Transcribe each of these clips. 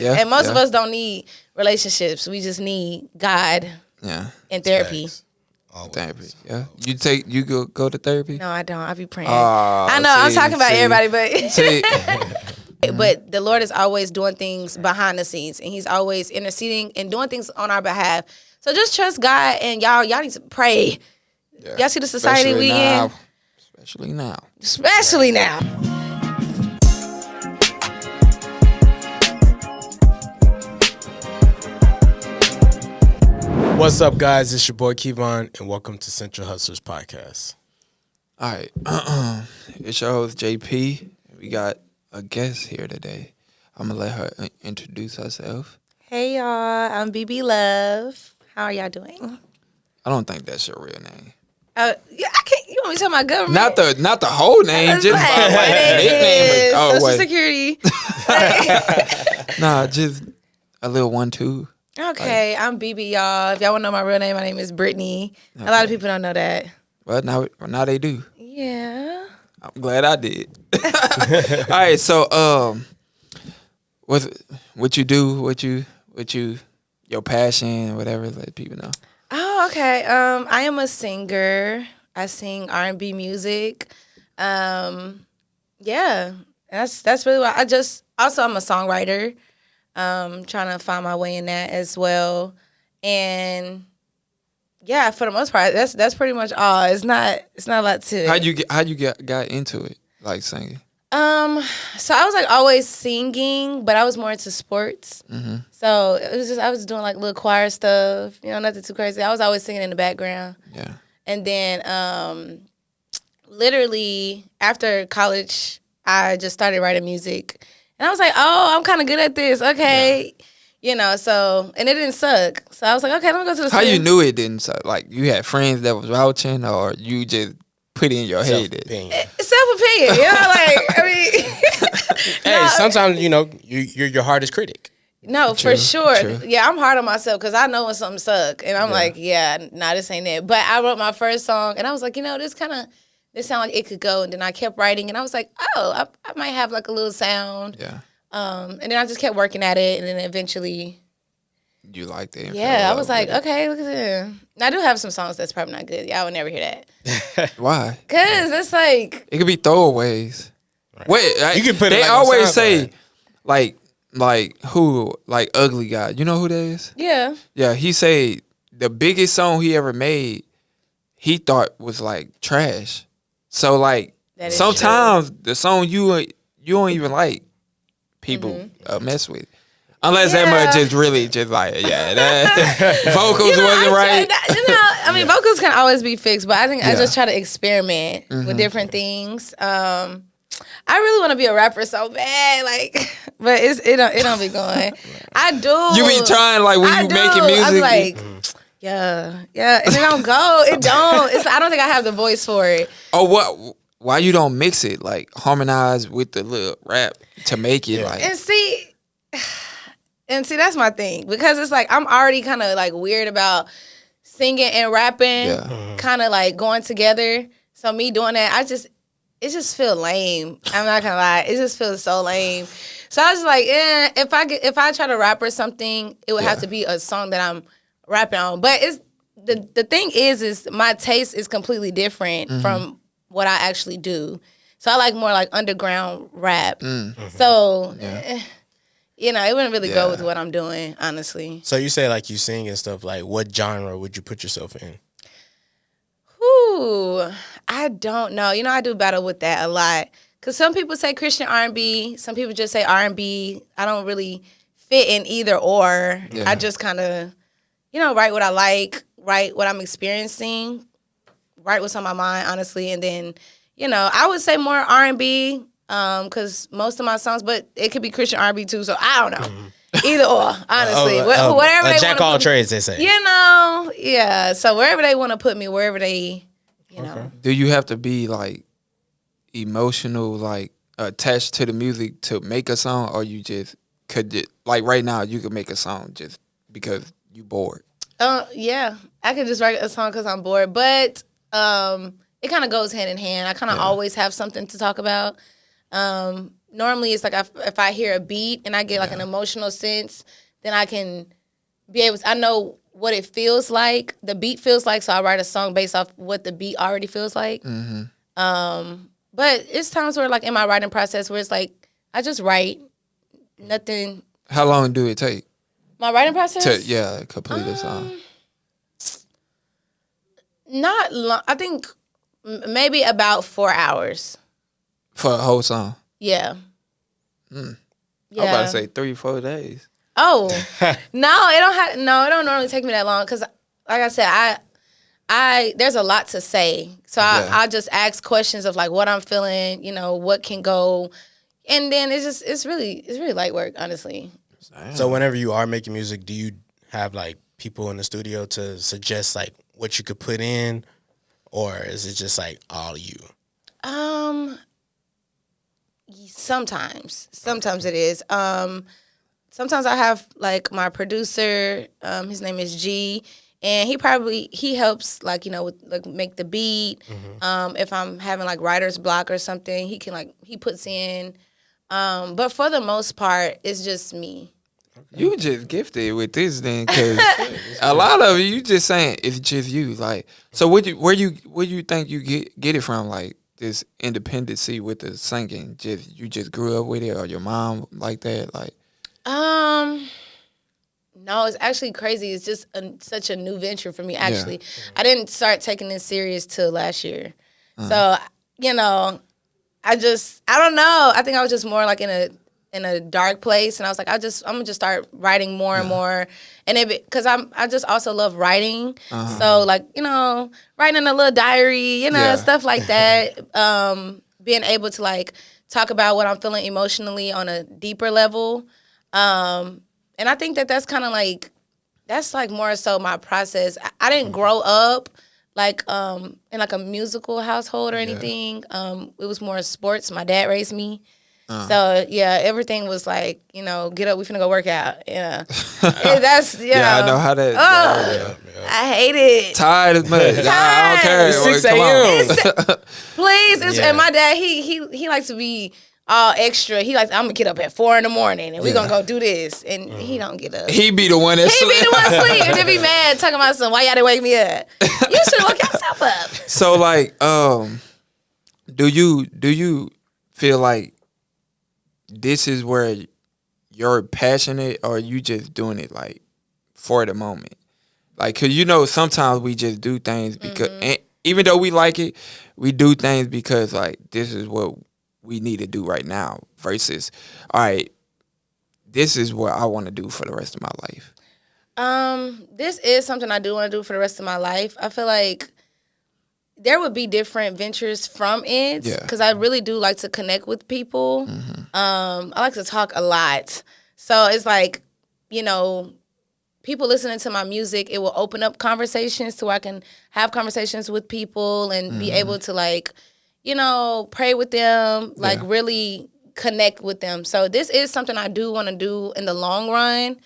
Yeah. And most of us don't need relationships. We just need God. Yeah. And therapy. Therapy. Yeah. You go to therapy? No, I don't. I be praying. I know. I'm talking about everybody, but but the Lord is always doing things behind the scenes, and He's always interceding and doing things on our behalf. So just trust God, and y'all need to pray. Yeah. Y'all see the society we in? Especially now. What's up, guys? It's your boy Kevon, and welcome to Central Hustlers Podcast. All right. It's your host, JP. We got a guest here today. I'm going to let her introduce herself. Hey, y'all. I'm BB Love. How are y'all doing? I don't think that's your real name. Yeah, I can't. You want me to tell my government? Not the whole name, just my nickname. Social Security. Nah, just a little 1-2. Okay, I'm BB, y'all. If y'all want to know my real name, my name is Brittney. Okay. A lot of people don't know that. Well, now they do. Yeah. I'm glad I did. All right, so what you do, your passion, whatever, let people know. Oh, okay. I am a singer. I sing R&B music. Yeah, that's really what I'm a songwriter. Trying to find my way in that as well, and yeah, for the most part, that's pretty much all. It's not a lot to it. How'd you got into it, like singing? So I was like always singing, but I was more into sports. Mm-hmm. So it was I was doing like little choir stuff, nothing too crazy. I was always singing in the background. Yeah. And then, literally after college, I just started writing music. And I was like, oh, I'm kind of good at this. Okay. Yeah. So, and it didn't suck. So I was like, okay, let me go to the How you knew it didn't suck? Like, you had friends that was vouching, or you just put it in your head? Self-opinion. Hey, sometimes, you're your hardest critic. No, true, for sure. True. Yeah, I'm hard on myself because I know when something sucks. And I'm like, this ain't it. But I wrote my first song, and I was like, this sound like it could go. And then I kept writing, and I was like, oh, I might have like a little sound. Yeah. And then I just kept working at it, and then eventually. You liked it. Yeah, I was like, okay, look at this. I do have some songs that's probably not good. Y'all would never hear that. Why? Because it's like. It could be throwaways. Right. Wait, you can put it. They always say, like who, like Ugly God. You know who that is? Yeah. Yeah, he said the biggest song he ever made, he thought was like trash. So like sometimes the song you don't even like, people mess with. Unless that much is really just like, that vocals wasn't right. Vocals can always be fixed, but I think I just try to experiment with different things. I really want to be a rapper so bad, but it don't be going. I do. You be trying, like, when you making music. I'm like, yeah, and it don't go. It don't. I don't think I have the voice for it. Oh, what? Why you don't mix it, like harmonize with the little rap to make it like? And see, that's my thing, because it's like I'm already kind of like weird about singing and rapping, kind of like going together. So me doing that, it just feel lame. I'm not gonna lie, it just feels so lame. So I was like, if I try to rap or something, it would have to be a song that I'm rapping on. But it's the thing is my taste is completely different from what I actually do. So I like more like underground rap. So. It wouldn't really go with what I'm doing, honestly. So you say like you sing and stuff, like what genre would you put yourself in? I don't know. I do battle with that a lot. Because some people say Christian R&B, some people just say R&B. I don't really fit in either or. Yeah. I just kind of, write what I like, write what I'm experiencing, write what's on my mind, honestly. And then, I would say more R&B. Because most of my songs, but it could be Christian R&B too, so I don't know. Either or, honestly. Whatever they jack all trades, they say. So wherever they want to put me, wherever they, know. Do you have to be like emotional, like attached to the music to make a song, or you just like right now you could make a song just because you bored? Yeah, I could just write a song because I'm bored, but it kind of goes hand in hand. I kind of always have something to talk about. normally it's like if I hear a beat and I get like an emotional sense, then I can be able to, I know what it feels like, the beat feels like, so I write a song based off what the beat already feels like. But it's times where like in my writing process where it's like I just write nothing. How long do it take? My writing process? To complete a song. Not long. I think maybe about 4 hours. For a whole song? Yeah. Yeah. I'm about to say 3-4 days. Oh. No, it don't normally take me that long because like I said, I there's a lot to say. So I just ask questions of like what I'm feeling, what can go. And then it's really light work, honestly. Damn. So whenever you are making music, do you have like people in the studio to suggest like what you could put in, or is it just like all you? Sometimes it is. Sometimes I have like my producer. His name is G, and he helps like with like make the beat. If I'm having like writer's block or something, he puts in. But for the most part, it's just me. You just gifted with this then, because a lot of it, you just saying it's just you. Like, so where you think you get it from? Like this independency with the singing, you just grew up with it, or your mom like that? Like, no, it's actually crazy. It's just such a new venture for me. Actually, I didn't start taking this serious till last year. So I don't know. I think I was just more like in a dark place, and I was like, I'm gonna just start writing more and more, and because I just also love writing, so like writing in a little diary, stuff like that. Being able to like talk about what I'm feeling emotionally on a deeper level, and I think that's kind of like that's like more so my process. I didn't grow up like in like a musical household or anything. It was more sports. My dad raised me. So yeah, everything was like, get up, we finna go work out. Yeah. That's I know how that. I hate it. Tired as much. I don't care. It's 6 a.m. Please. And my dad, he likes to be all extra. He likes, I'm gonna get up at 4 a.m. and we're gonna go do this. And he don't get up. He be the one that sleep. He be the one sleep. And then be mad talking about something. Why y'all didn't wake me up? You should wake yourself up. So like, do you feel like this is where you're passionate, or you just doing it like for the moment? Like, cause sometimes we just do things because, and even though we like it, we do things because like this is what we need to do right now. Versus, all right, this is what I want to do for the rest of my life. This is something I do want to do for the rest of my life. I feel like there would be different ventures from it because I really do like to connect with people. I like to talk a lot. So it's like, people listening to my music, it will open up conversations to where I can have conversations with people and be able to like, pray with them, like really connect with them. So this is something I do want to do in the long run.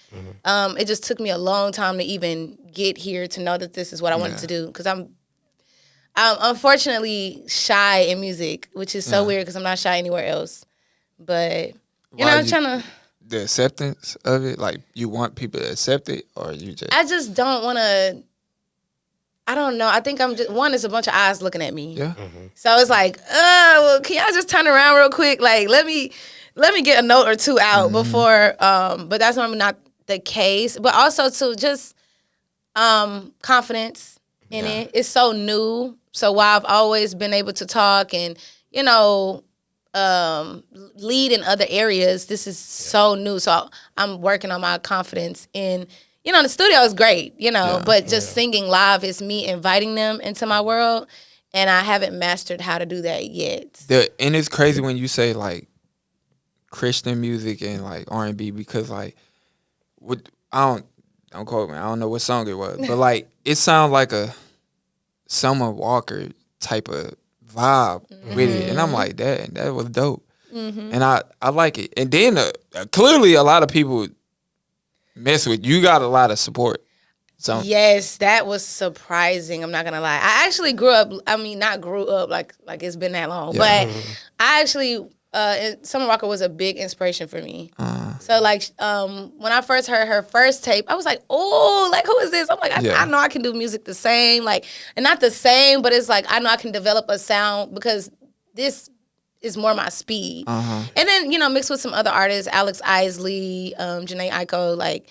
It just took me a long time to even get here to know that this is what I wanted to do because I'm unfortunately shy in music, which is so weird because I'm not shy anywhere else. But, I'm trying to... The acceptance of it, like you want people to accept it, or you just... I just don't want to... I don't know. I think I'm just... One, it's a bunch of eyes looking at me. Yeah. So it's like, well, can y'all just turn around real quick? Like, let me get a note or two out before... But that's normally not the case. But also, to just confidence in it. It's so new. So while I've always been able to talk and, lead in other areas, this is so new. So I'm working on my confidence in, the studio is great, but just singing live is me inviting them into my world. And I haven't mastered how to do that yet. And it's crazy when you say like Christian music and like R&B because like, don't quote me, I don't know what song it was, but like it sounds like a Summer Walker type of vibe with it, and I'm like, that was dope, and I like it. And then clearly a lot of people mess with you. Got a lot of support. So yes, that was surprising. I'm not gonna lie. I actually grew up. I mean, not grew up like it's been that long, but I actually and Summer Walker was a big inspiration for me. So like when I first heard her first tape, I was like, oh, like who is this? I'm like, I know I can do music the same, like, and not the same, but it's like I know I can develop a sound because this is more my speed. And then mixed with some other artists, Alex Isley, Janae Aiko, like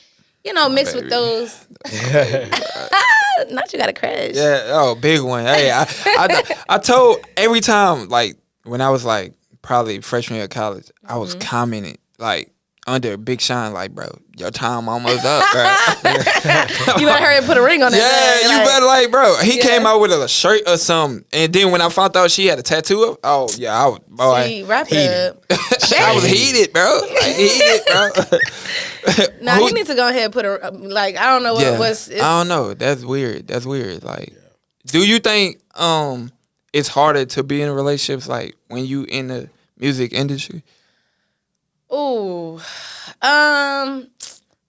mixed with those. Not you got a crush. Yeah, big one. Hey, I told every time, like when I was like probably freshman year of college, I was commenting like under Big Sean, like, bro, your time almost up, bro. You better hurry and put a ring on it. Yeah, you better like, bro. He came out with a shirt or something, and then when I found out she had a tattoo of, I was, boy, wrap it up. I was heated, bro. Like, heated, bro. Nah, you need to go ahead and put a like. I don't know what's. I don't know. That's weird. Like, do you think it's harder to be in relationships like when you in the music industry? Ooh,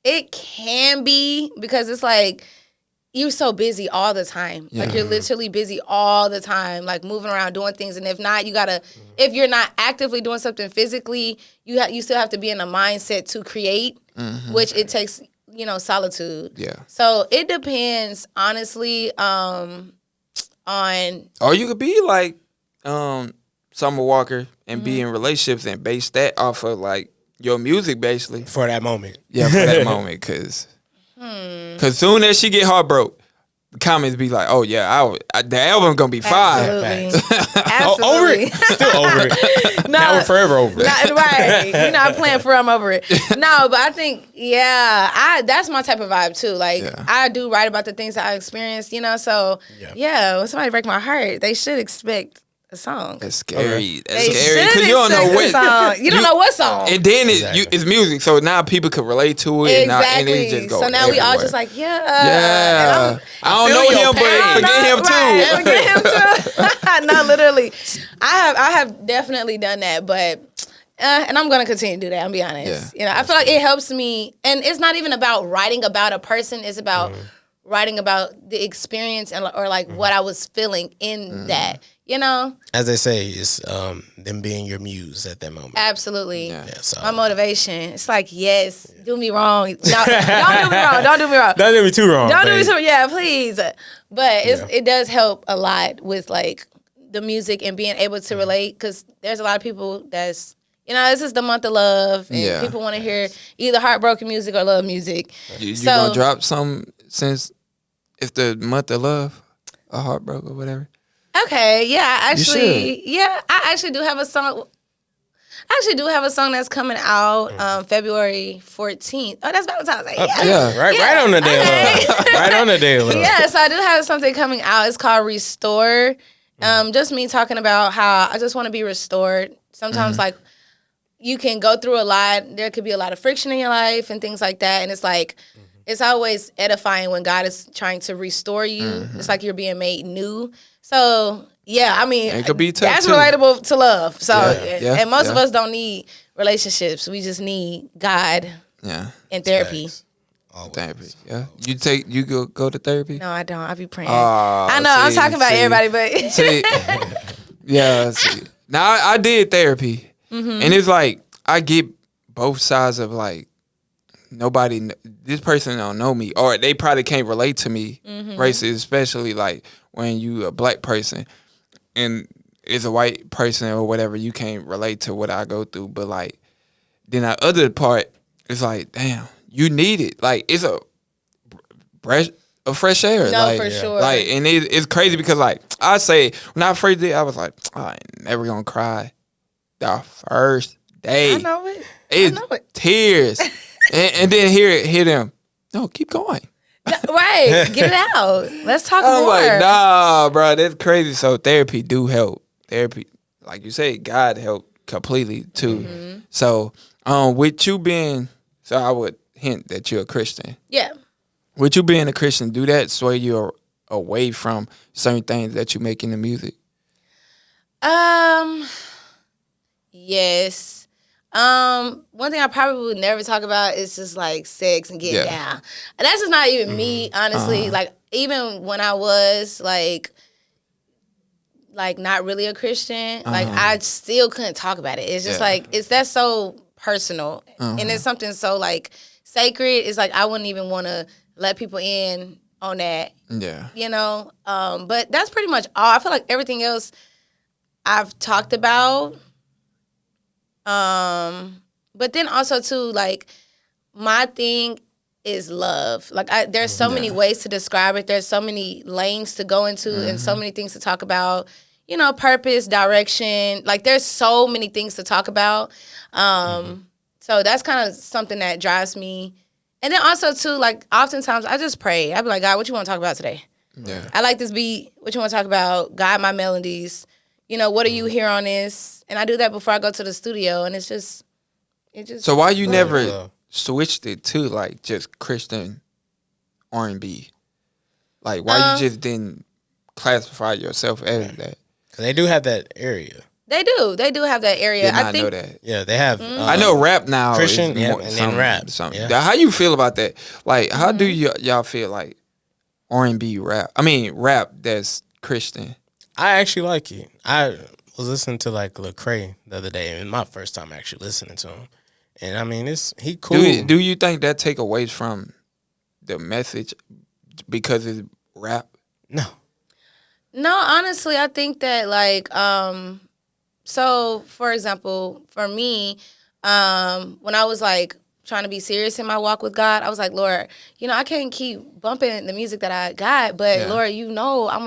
it can be because it's like you're so busy all the time. Like you're literally busy all the time, like moving around, doing things. And if not, you gotta. If you're not actively doing something physically, you still have to be in a mindset to create, which it takes solitude. Yeah. So it depends, honestly, on. Or you could be like Summer Walker and be in relationships and base that off of like your music basically for that moment. Yeah, for that moment, cause soon as she get heartbroken, the comments be like, "Oh yeah, the album gonna be fire." Absolutely. Over it, still over it. Now we're forever over it. Right? You're not playing for I'm over it. No, but I think that's my type of vibe too. Like I do write about the things that I experienced, So when somebody break my heart, they should expect a song. That's scary. That's scary because you don't know what song. You don't know what song. And then it's music, so now people could relate to it. Exactly. And it just go so now everywhere. we all just like I don't know him, but forget him too. Forget him too. No, literally, I have definitely done that, but. And I'm gonna continue to do that. I'll be honest. I feel like it helps me, and it's not even about writing about a person. It's about writing about the experience or like what I was feeling in that. As they say, it's them being your muse at that moment. Absolutely. So. My motivation. It's like, yes, do me wrong. No, don't do me wrong. Don't do me wrong. Don't do me too wrong. Don't do me too wrong. Yeah, please. But it does help a lot with like the music and being able to relate because there's a lot of people that's this is the month of love, and people want to hear either heartbroken music or love music. You gonna drop some since it's the month of love, or heartbroken or whatever? Okay, I actually do have a song. I actually do have a song that's coming out February 14th. Oh, that's Valentine's Day. Right on the day of love. Right on the day of love. Yeah, so I do have something coming out. It's called Restore. Just me talking about how I just want to be restored. Sometimes, like, you can go through a lot. There could be a lot of friction in your life and things like that. And it's like, it's always edifying when God is trying to restore you. It's like you're being made new. So, I mean, it could be tough that's too. Relatable to love. So, and most of us don't need relationships. We just need God and therapy. Therapy. Yeah. You go to therapy? No, I don't. I be praying. I know. I'm talking about everybody, but. See. Now, I did therapy. And it's like, I get both sides of like, this person don't know me, or they probably can't relate to me, racist, especially like when you a black person and is a white person or whatever, you can't relate to what I go through. But like, then the other part is like, damn, you need it. Like, it's a fresh air. No, like, for sure. Like, and it's crazy because like, I say, when I first did, I was like, I ain't never gonna cry. The first day. I know it. It's tears. and then hear them. No, keep going. Right. Get it out. Let's talk I'm more. like, nah, bro, that's crazy. So therapy do help. Therapy, like you say, God help completely too. So with you being, so I would hint that you're a Christian. Yeah. With you being a Christian, do that sway you away from certain things that you make in the music? Yes. One thing I probably would never talk about is just like sex and getting down. And that's just not even me, honestly. Like, even when I was like like not really a Christian, like I still couldn't talk about it. It's just like that's so personal, and it's something so like sacred. It's like I wouldn't even want to let people in on that. Yeah, you know. But that's pretty much all. I feel like everything else I've talked about. But then also too, like my thing is love. Like there's so many ways to describe it. There's so many lanes to go into and so many things to talk about. You know, purpose, direction. Like there's so many things to talk about. So that's kind of something that drives me. And then also too, like oftentimes I just pray. I be like, God, what you want to talk about today? Yeah. I like this beat. What you want to talk about? Guide my melodies. You know, what do you hear on this? And I do that before I go to the studio, and it just. So why you never switched it to like just Christian R&B? Like why you just didn't classify yourself as that? Because they do have that area. They do have that area. Did not I think, know that. Yeah, they have. I know rap now. Christian, is more, and then rap. Something. Yeah. How you feel about that? Like, how do y'all feel like R&B rap? I mean, rap that's Christian. I actually like it. I was listening to like Lecrae the other day, and my first time actually listening to him. And I mean, he cool. Do you think that take away from the message because it's rap? No, honestly, I think that like, so for example, for me, when I was like trying to be serious in my walk with God, I was like, Lord, you know, I can't keep bumping the music that I got, but Lord, you know, I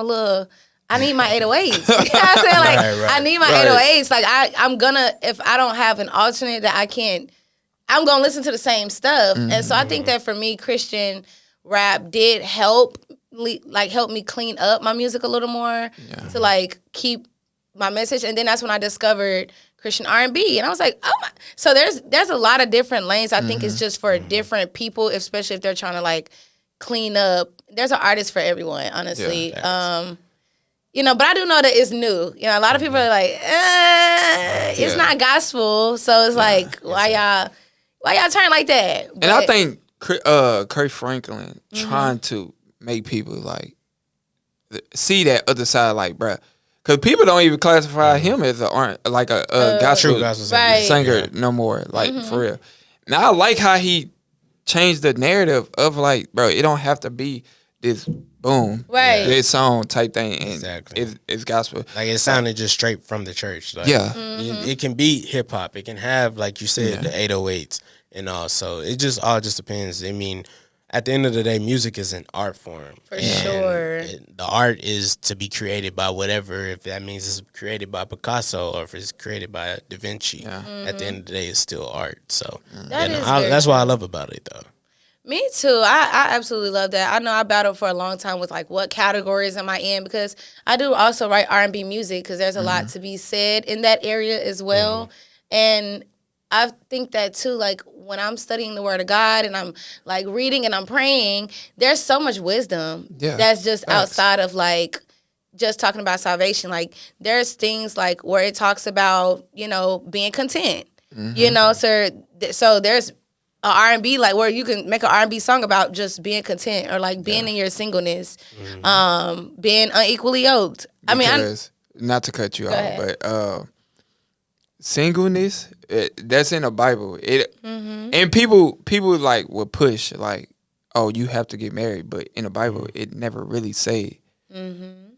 need my 808s. You know what I'm saying? Like, Right. I need my 808s. Like, I'm gonna, if I don't have an alternate that I can't, I'm gonna listen to the same stuff. And so I think that for me, Christian rap did help me clean up my music a little more to like keep my message. And then that's when I discovered Christian R&B, and I was like, oh my. So there's a lot of different lanes. I think it's just for different people, especially if they're trying to like clean up. There's an artist for everyone, honestly. You know, but I do know that it's new. You know, a lot of people are like, it's not gospel. So it's like, why y'all turn like that? But, and I think Kurt Franklin trying to make people like see that other side, like, bruh. Because people don't even classify him as a gospel singer no more, like, for real. Now, I like how he changed the narrative of, like, bro, it don't have to be this boom, this song type thing, and it's gospel. Like, it sounded just straight from the church. Like, it can be hip-hop. It can have, like you said, the 808s and all. So it just depends. I mean, at the end of the day, music is an art form. For sure. The art is to be created by whatever, if that means it's created by Picasso or if it's created by Da Vinci. At the end of the day, it's still art. So that's what I love about it, though. Me too. I absolutely love that. I know I battled for a long time with like what categories am I in, because I do also write R&B music because there's a lot to be said in that area as well. And I think that too, like when I'm studying the Word of God and I'm like reading and I'm praying, there's so much wisdom that's just outside of like just talking about salvation. Like there's things like where it talks about, you know, being content, you know, so there's a R&B like where you can make an R&B song about just being content or like being in your singleness, being unequally yoked. Because, not to cut you off, but singleness, that's in the Bible. And people like will push like, oh, you have to get married, but in the Bible it never really say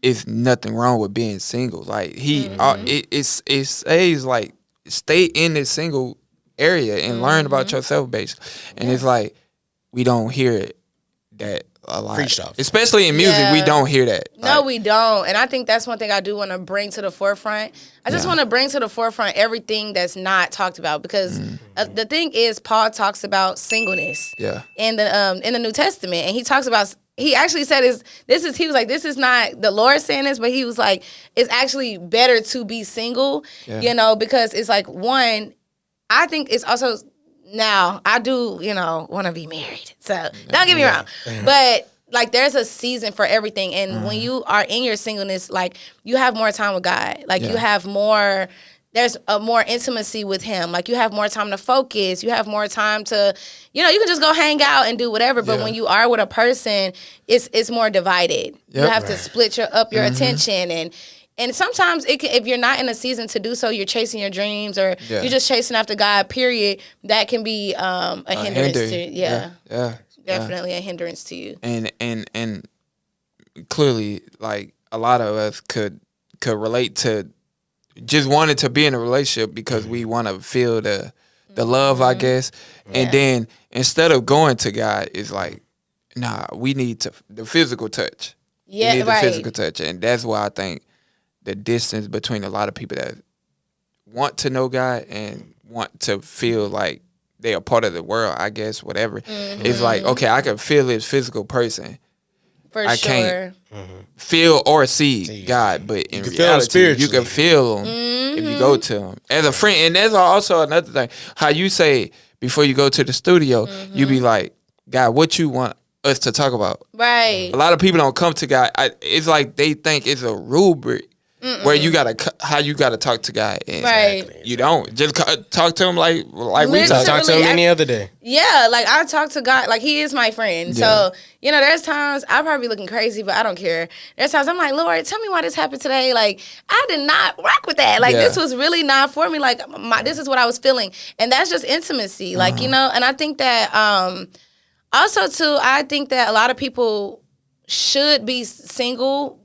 it's nothing wrong with being single. Like it says like stay in this single area and learn about yourself, basically. And it's like we don't hear that a lot, especially in music. We don't hear that. No, we don't. And I think that's one thing I do want to bring to the forefront. I just want to bring to the forefront everything that's not talked about, because the thing is, Paul talks about singleness in the New Testament, and he talks about, he actually said he was like, this is not the Lord saying this, but he was like, it's actually better to be single, you know, because it's like, one, I think it's also, now I do, you know, want to be married. So don't get me wrong, but like there's a season for everything. And when you are in your singleness, like you have more time with God. Like you have more, there's a more intimacy with him. Like you have more time to focus. You have more time to, you know, you can just go hang out and do whatever. But when you are with a person, it's more divided. You have to split up your attention, and And sometimes if you're not in a season to do so, you're chasing your dreams or you're just chasing after God, period, that can be a hindrance to definitely a hindrance to you. And clearly, like, a lot of us could relate to just wanting to be in a relationship because we want to feel the love, I guess. And then instead of going to God, it's like, nah, we need the physical touch. Yeah, we need the physical touch. And that's why I think the distance between a lot of people that want to know God and want to feel like they are part of the world, I guess, whatever. It's like, okay, I can feel this physical person. I can't feel or see God, but in reality, you can feel him if you go to him as a friend. And that's also another thing. How you say before you go to the studio, you be like, God, what you want us to talk about? Right. A lot of people don't come to God. It's like they think it's a rubric where you how you gotta talk to God. And you don't just talk to him like we talk to him any other day. Yeah, like I talk to God like he is my friend. So there's times I probably be looking crazy, but I don't care. There's times I'm like, Lord, tell me why this happened today. Like I did not rock with that. Like this was really not for me. Like this is what I was feeling, and that's just intimacy. Like And I think that also too, I think that a lot of people should be single.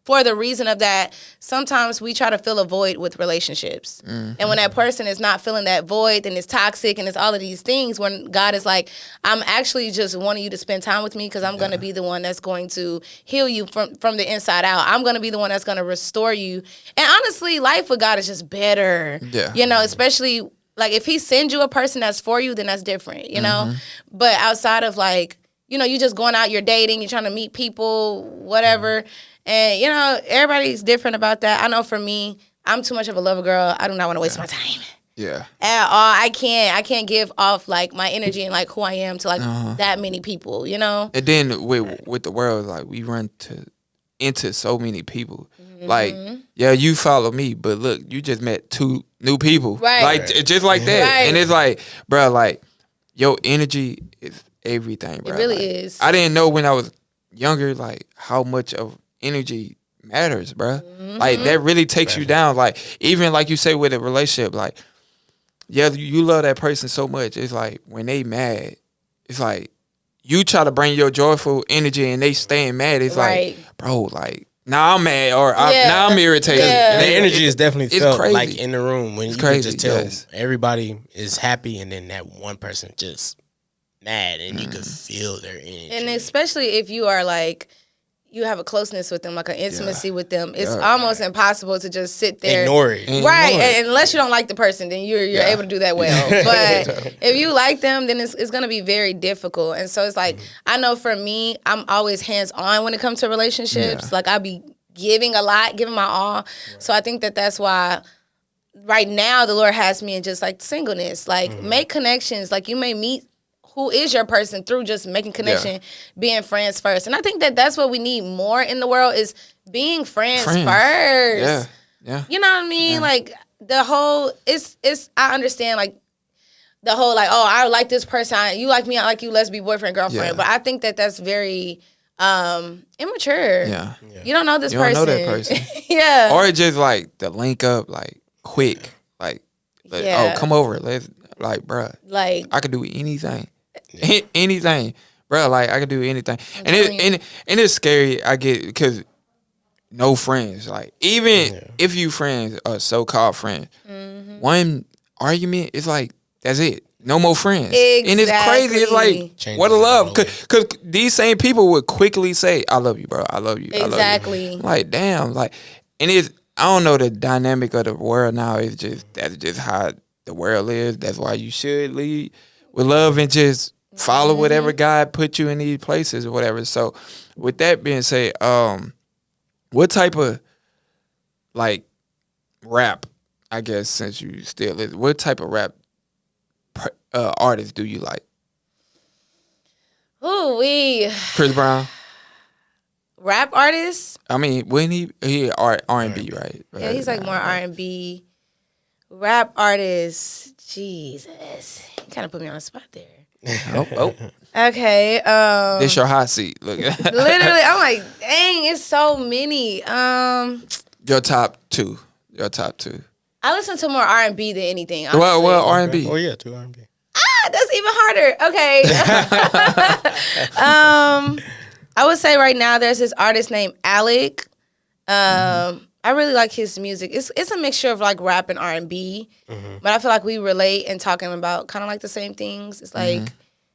For the reason of that, sometimes we try to fill a void with relationships. And when that person is not filling that void, then it's toxic and it's all of these things when God is like, I'm actually just wanting you to spend time with me because I'm going to be the one that's going to heal you from the inside out. I'm going to be the one that's going to restore you. And honestly, life with God is just better. Yeah. Especially like if he sends you a person that's for you, then that's different, But outside of like, you just going out, you're dating, you're trying to meet people, whatever. And, everybody's different about that. I know for me, I'm too much of a lover girl. I do not want to waste my time. Yeah. At all. I can't give off, like, my energy and, like, who I am to, like, that many people, And then with the world, like, we run into so many people. Like, you follow me, but look, you just met 2 new people. Right. Like, just like that. Right. And it's like, bro, like, your energy is everything, bro. It really like, is. I didn't know when I was younger, like, how much of energy matters, bro. Like that really takes you down. Like even like you say with a relationship, like you love that person so much. It's like when they mad, it's like you try to bring your joyful energy and they staying mad. It's like, bro, like now I'm mad or now I'm irritated. Yeah. The energy is definitely felt crazy. Like in the room when you can just tell everybody is happy and then that one person just mad and you can feel their energy. And especially if you are like you have a closeness with them, like an intimacy with them. It's almost impossible to just sit there. Ignore it. Right. And unless you don't like the person, then you're able to do that well. But if you like them, then it's going to be very difficult. And so it's like, I know for me, I'm always hands-on when it comes to relationships. Like I be giving a lot, giving my all. So I think that's why right now the Lord has me in just like singleness. Like make connections. Like you may meet who is your person through just making connection, being friends first. And I think that's what we need more in the world is being friends first. Yeah. You know what I mean? Yeah. Like the whole, it's I understand like the whole like, oh, I like this person. You like me, I like you, let's be boyfriend, girlfriend. But I think that's very immature. Yeah. You don't know this person. You don't know that person. Yeah. Or it's just like the link up like quick. Like oh, come over. Let's like, bruh. Like I could do anything. Anything, bro. Like I could do anything, and it's scary. I get because no friends. Like even if you friends or so-called friends, one argument is like that's it. No more friends, and it's crazy. It's like what a love, because these same people would quickly say, "I love you, bro. I love you." Exactly. I love you. Like damn. Like and it's I don't know the dynamic of the world now. It's just that's just how the world is. That's why you should lead with love and just follow whatever God put you in these places or whatever. So with that being said, what type of like rap, I guess since you still live, what type of rap artist do you like? Chris Brown. Rap artist? I mean, when he R&B, right? Yeah, he's like more R&B. Rap artist. Jesus. You kind of put me on the spot there. Oh. Okay. This your hot seat. Look. Literally, I'm like, dang, it's so many. Your top two. Your top two. I listen to more R&B than anything. Honestly. Well, R&B. Oh yeah, to R&B. That's even harder. Okay. I would say right now there's this artist named Alec. I really like his music. It's a mixture of like rap and R&B, but I feel like we relate and talking about kind of like the same things. It's like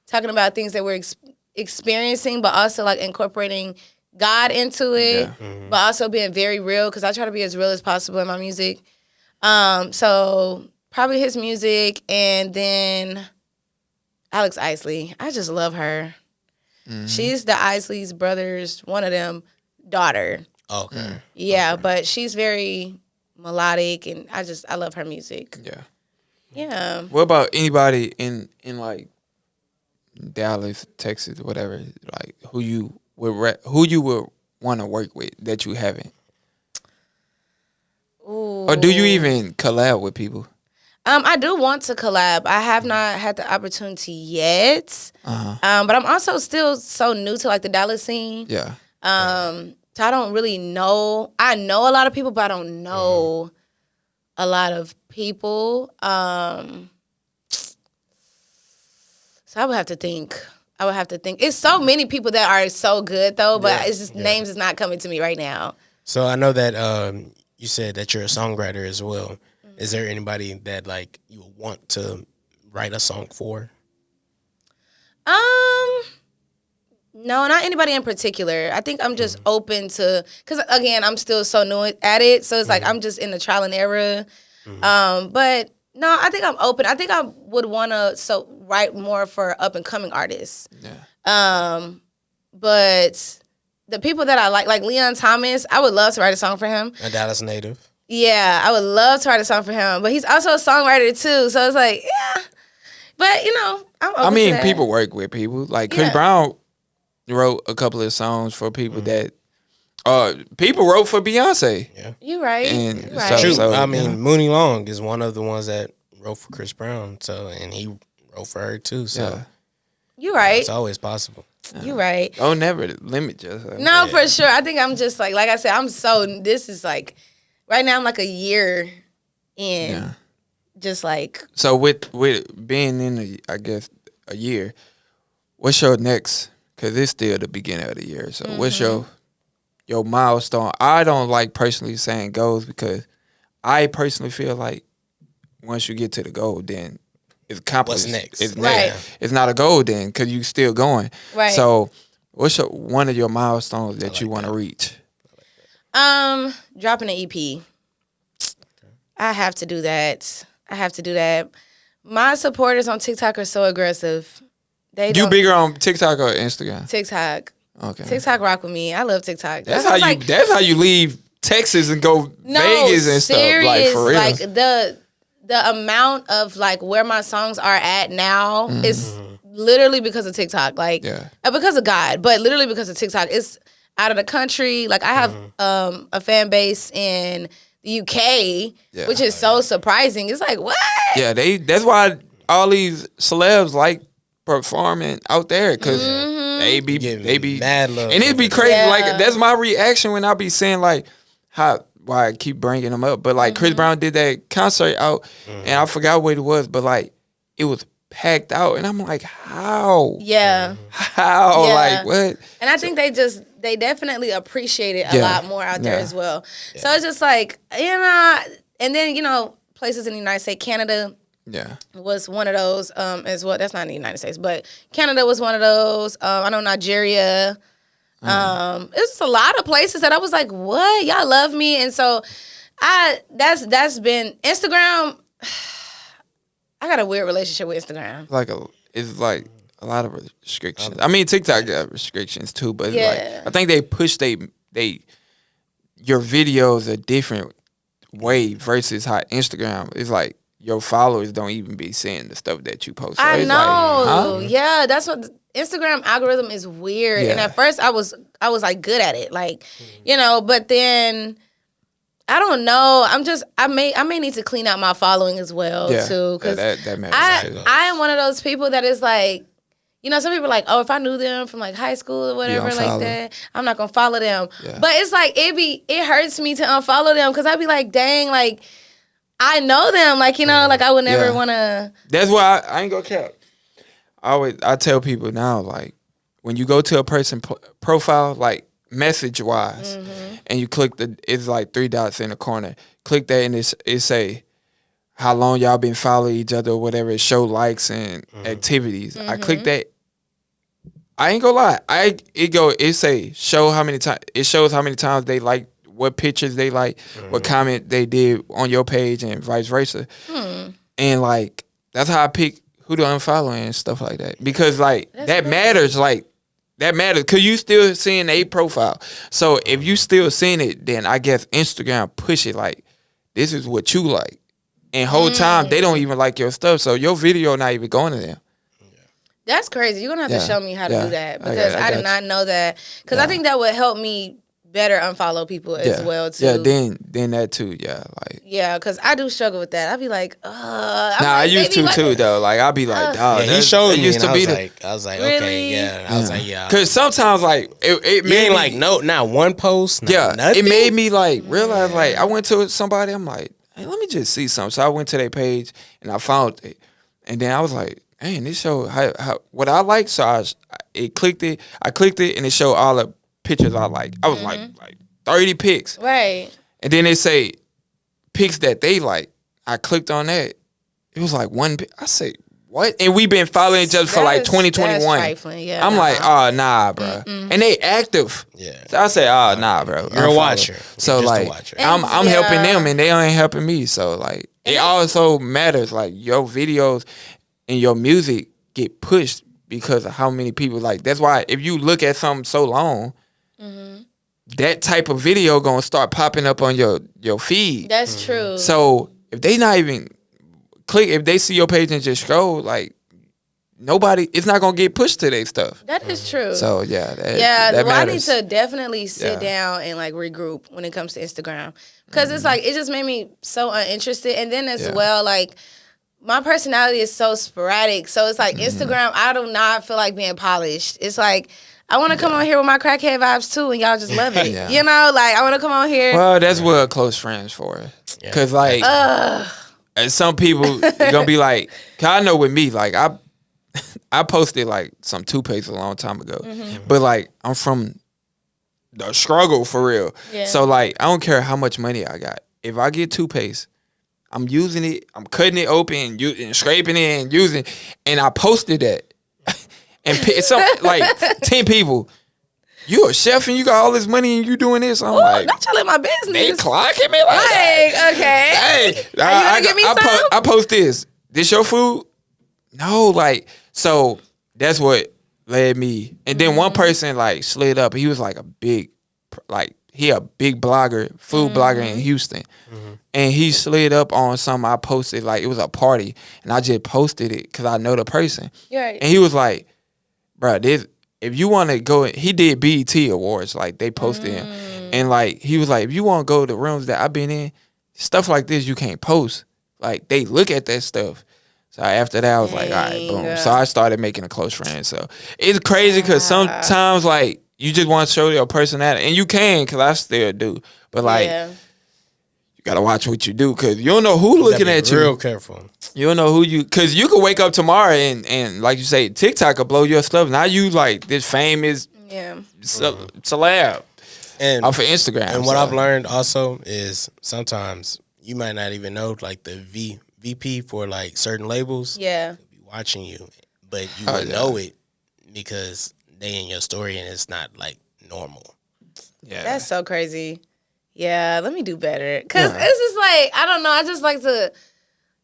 talking about things that we're experiencing, but also like incorporating God into it, but also being very real because I try to be as real as possible in my music. So probably his music, and then Alex Isley. I just love her. She's the Isley's brothers, one of them, daughter. Okay. Yeah, but she's very melodic, and I love her music. Yeah. Yeah. What about anybody in like Dallas, Texas, whatever? Like who you would want to work with that you haven't? Ooh. Or do you even collab with people? I do want to collab. I have not had the opportunity yet. But I'm also still so new to like the Dallas scene. Yeah. So I don't really know. I know a lot of people, but I don't know a lot of people. So I would have to think. It's so many people that are so good though, but it's just names is not coming to me right now. So I know that you said that you're a songwriter as well. Is there anybody that like you want to write a song for? No, not anybody in particular. I think I'm just open to, because again, I'm still so new at it. So it's like I'm just in the trial and error. But no, I think I'm open. I think I would want to write more for up and coming artists. Yeah. But the people that I like Leon Thomas, I would love to write a song for him. A Dallas native. Yeah, I would love to write a song for him. But he's also a songwriter too. So it's like, yeah. But you know, I'm open to that. People work with people. Like Chris Brown wrote a couple of songs for people that people wrote for Beyonce. Yeah. You're right. And You're right. True. So, I mean, Mooney Long is one of the ones that wrote for Chris Brown. So, and he wrote for her too. So, you're right. It's always possible. You're right. Don't never limit yourself. No, for sure. I think I'm just like I said, this is like, right now I'm like a year in. Yeah. Just like. So with being in, I guess, a year, what's your next? Because it's still the beginning of the year. So what's your milestone? I don't like personally saying goals because I personally feel like once you get to the goal, then it's accomplished. What's next? It's next. Right. It's not a goal then because you still going. Right. So what's one of your milestones that you want to reach? Dropping an EP. Okay. I have to do that. My supporters on TikTok are so aggressive. You bigger on TikTok or Instagram? TikTok. Okay. TikTok rock with me. I love TikTok. That's how you leave Texas and go Vegas and stuff. Like for real. Like the amount of like where my songs are at now is literally because of TikTok. Like because of God, but literally because of TikTok. It's out of the country. Like I have a fan base in the UK, which is so surprising. It's like what? Yeah, that's why all these celebs like performing out there because they be mad love, and it'd be crazy. Yeah. Like that's my reaction when I be saying like why I keep bringing them up. But like Chris Brown did that concert out, and I forgot what it was, but like it was packed out, and I'm like, how? Yeah, how? Yeah. Like what? And I think they definitely appreciate it a lot more out there as well. Yeah. So it's just like and then places in the United States, Canada. Yeah, was one of those as well. That's not in the United States, but Canada was one of those. I know Nigeria. It's a lot of places that I was like, "What? Y'all love me?" And so, that's been Instagram. I got a weird relationship with Instagram. It's like a lot of restrictions. I mean, TikTok got restrictions too, but like I think they push your videos a different way versus how Instagram is like. Your followers don't even be seeing the stuff that you post. So I know. Like, Yeah, that's what Instagram algorithm is weird. Yeah. And at first I was like good at it. Like, but then I don't know. I may need to clean out my following as well too. Cause that matters. I am one of those people that is like, you know, some people are like, oh, if I knew them from like high school or whatever like that, I'm not gonna follow them. Yeah. But it's like it hurts me to unfollow them because I'd be like, dang, like I know them, like, you know, like I would never want to. That's why I ain't gonna cap. I tell people now, like when you go to a person profile, like message wise, and you click it's like 3 dots in the corner. Click that and it say how long y'all been following each other or whatever. It show likes and activities. I click that. I ain't gonna lie. It say show how many times. It shows how many times they like, what pictures they like, what comment they did on your page, and vice versa. And like that's how I pick who to unfollow and stuff like that, because like that matters. Like that matters because you still seeing a profile. So if you still seeing it, then I guess Instagram push it like this is what you like, and whole time they don't even like your stuff. So your video not even going to them. That's crazy. You're going to have to show me how to do that, because I did not know that. Because I think that would help me better unfollow people as well, too. Yeah, then that, too, Yeah, because I do struggle with that. I'd be like, I used to, too, though. Like, I'd be like, dog. He showed me, used to be I was like, really? Okay, yeah. I was like, yeah. Because sometimes, like, it made me, like, not one post, nothing? It made me, like, realize, like, I went to somebody, I'm like, hey, let me just see something. So I went to their page, and I found it. And then I was like, man, this show how what I like. So I clicked it, and it showed all the pictures I like. I was like 30 pics. Right. And then they say pics that they like. I clicked on that. It was like one pic. I say, what? And we've been following each other for like 2021. I'm like, oh, nah, bro. And they active. Yeah. So I say, oh, nah, bro. You're a watcher. So you're like, I'm helping them, and they ain't helping me. So like, it also matters. Like your videos and your music get pushed because of how many people like. That's why if you look at something so long, that type of video gonna start popping up on your feed. That's true. So if they not even click, if they see your page and just scroll, like nobody, it's not gonna get pushed to their stuff. That is true. So that I need to definitely sit down and like regroup when it comes to Instagram, because it's like it just made me so uninterested. And then as well, like my personality is so sporadic. So it's like Instagram, I do not feel like being polished. It's like I want to come on here with my crackhead vibes too, and y'all just love it. You know, like I want to come on here. Well, that's what close friends for. Because like, and some people gonna be like, cause I know with me, like I posted like some toothpaste a long time ago, but like I'm from the struggle for real. Yeah. So like I don't care how much money I got. If I get toothpaste, I'm using it, I'm cutting it open and scraping it and using, and I posted that. And some like 10 people, you a chef and you got all this money and you doing this. I'm like, not telling my business. They clocking me like okay. Hey, I post this. This your food? No, like, so that's what led me. And then one person like slid up. He was like a big blogger, food blogger in Houston. And he slid up on something I posted, like it was a party, and I just posted it because I know the person. Right. And he was like, bro, if you want to go, he did BET Awards, like they posted him. And like, he was like, if you want to go to rooms that I've been in, stuff like this, you can't post. Like they look at that stuff. So after that, I was like, all right, boom. So I started making a close friend. So it's crazy because sometimes like you just want to show your personality, and you can, because I still do. But like, you got to watch what you do, because you don't know who looking at you. Real careful. You don't know who you, because you could wake up tomorrow and like you say, TikTok could blow your stuff. Now you like this famous celeb and off of Instagram. And what I've learned also is sometimes you might not even know like the VP for like certain labels. Yeah. Be watching you, but you will know it because they in your story and it's not like normal. Yeah. That's so crazy. Yeah, let me do better. Because it's just like, I don't know. I just like to,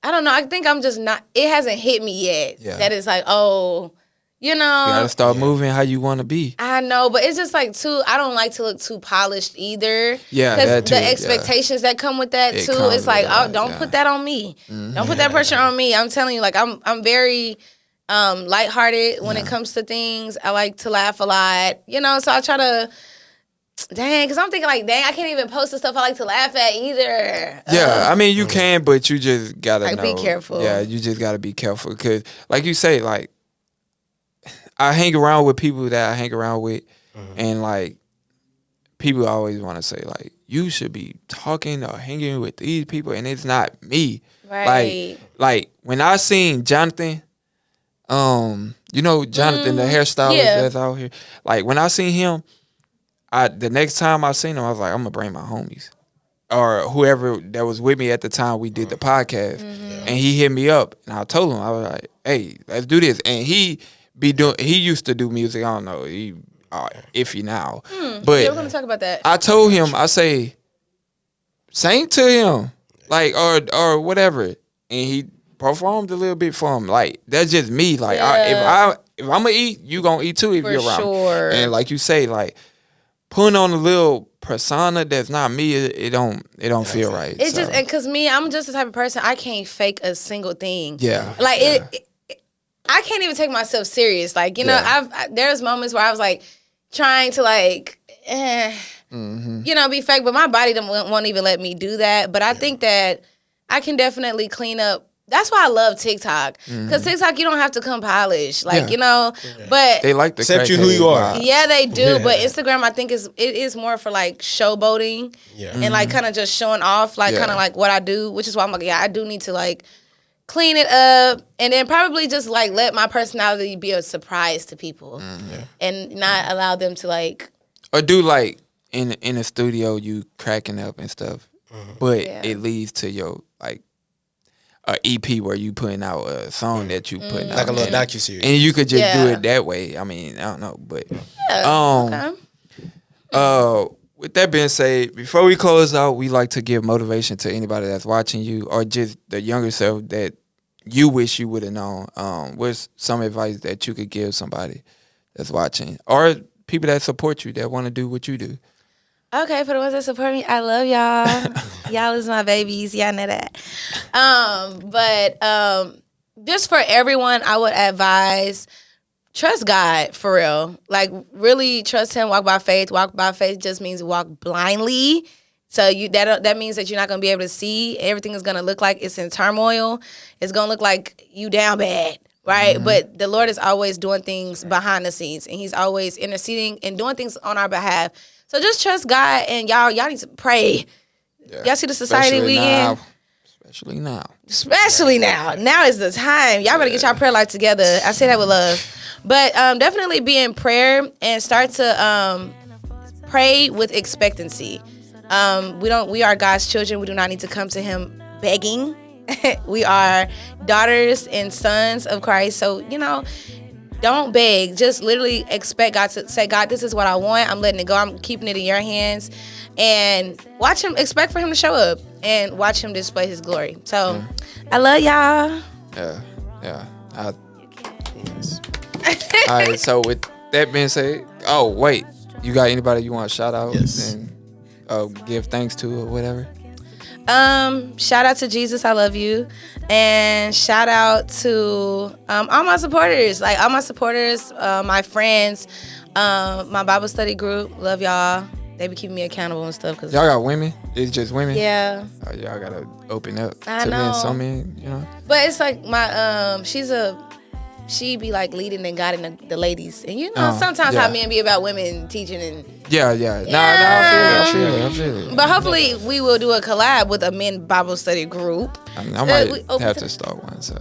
I don't know. I think I'm just not, it hasn't hit me yet. Yeah. That it's like, oh, you know. You got to start moving how you want to be. I know, but it's just like I don't like to look too polished either. Yeah, because the expectations that come with that too, it's like, don't put that on me. Don't put that pressure on me. I'm telling you, like, I'm very lighthearted when it comes to things. I like to laugh a lot, you know, so I try to, because I'm thinking like, I can't even post the stuff I like to laugh at either. Yeah, I mean, you can, but you just got to know. Be careful. Yeah, you just got to be careful because, like you say, like, I hang around with people that I hang around with, and like people always want to say like you should be talking or hanging with these people, and it's not me. Right. Like when I seen Jonathan, you know Jonathan, the hairstylist that's out here. Like when I seen him, the next time I seen him, I was like, I'm gonna bring my homies or whoever that was with me at the time we did the podcast, and he hit me up, and I told him I was like, hey, let's do this, and he used to do music. I don't know, he iffy now, but we're gonna talk about that. I told him, I say, sing to him, like or whatever, and he performed a little bit for him. Like that's just me. Like if I'm gonna eat, you gonna eat too if for you're around. Sure. And like you say, like putting on a little persona that's not me, it don't feel right. It's just because me, I'm just the type of person I can't fake a single thing. Yeah, like I can't even take myself serious. Like you know, there's moments where I was like trying to like, you know, be fake, but my body won't even let me do that. But I think that I can definitely clean up. That's why I love TikTok. Because TikTok, you don't have to come polished. Like, you know, but they like to accept you who you are. Yeah, they do. But Instagram, I think it is more for like showboating and like kind of just showing off like kind of like what I do, which is why I'm like, I do need to like clean it up and then probably just like let my personality be a surprise to people and not allow them to like. Or do like in a studio, you cracking up and stuff, but it leads to your like a EP where you putting out a song that you putting out, like a little docuseries, and you could just do it that way. I mean, I don't know, but with that being said, before we close out, we like to give motivation to anybody that's watching you, or just the younger self that you wish you would have known. What's some advice that you could give somebody that's watching, or people that support you that want to do what you do? Okay, for the ones that support me, I love y'all. Y'all is my babies. Y'all know that. But just for everyone, I would advise trust God for real. Like really trust Him. Walk by faith. Walk by faith just means walk blindly. So that means that you're not gonna be able to see. Everything is gonna look like it's in turmoil. It's gonna look like you down bad. Right? But the Lord is always doing things behind the scenes, and He's always interceding and doing things on our behalf. So just trust God, and y'all need to pray. Yeah. Y'all see the society we in? Especially now. Now is the time. Y'all better get y'all prayer life together. I say that with love. But definitely be in prayer and start to pray with expectancy. We are God's children. We do not need to come to Him begging. We are daughters and sons of Christ. So, you know, don't beg. Just literally expect God to say, God, this is what I want. I'm letting it go. I'm keeping it in your hands. And watch Him, expect for Him to show up and watch Him display His glory. So, I love y'all. Yeah. All right, so with that being said, oh, wait. You got anybody you want to shout out and give thanks to or whatever? Shout out to Jesus, I love you. And shout out to all my supporters, my friends, my Bible study group. Love y'all. They be keeping me accountable and stuff. Y'all got women? It's just women? Yeah. Oh, y'all gotta open up I to know. men, some men, you know? But it's like my she be like leading and guiding the ladies, and you know sometimes how men be about women teaching and yeah. I feel it. But hopefully we will do a collab with a men Bible study group. I might have to start one. So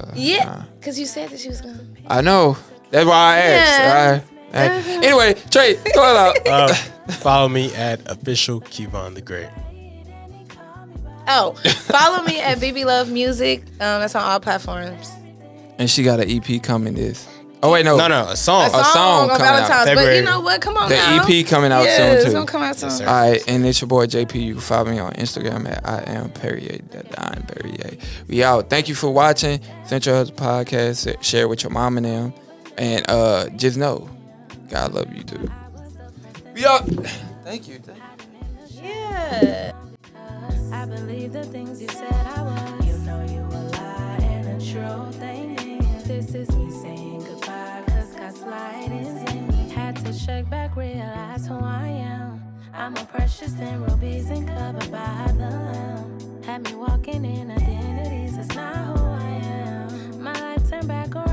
because you said that she was gonna. I know. That's why I asked. Anyway, Trey, throw it out. Follow me at official Kevon the Great. Oh, follow me at BB Love Music. That's on all platforms. And she got an EP coming this. Oh wait, no, a song. A song coming Valentine's. out. But you know what? Come on, the now. EP coming out soon too. It's gonna come out soon. Yes, all right, and it's your boy JP. You can follow me on Instagram at I am Perrier. We out. Thank you for watching Central Hustle Podcast. Share with your mom and them, and just know, God love you too. We out. Thank you. Yeah. I believe the things you said I was. You know you a lie and a true thing. This is me saying goodbye, cause gaslight is in me. Had to check back, realize who I am. I'm more precious than rubies and covered by the lamb. Had me walking in identities, that's not who I am. My life turned back around.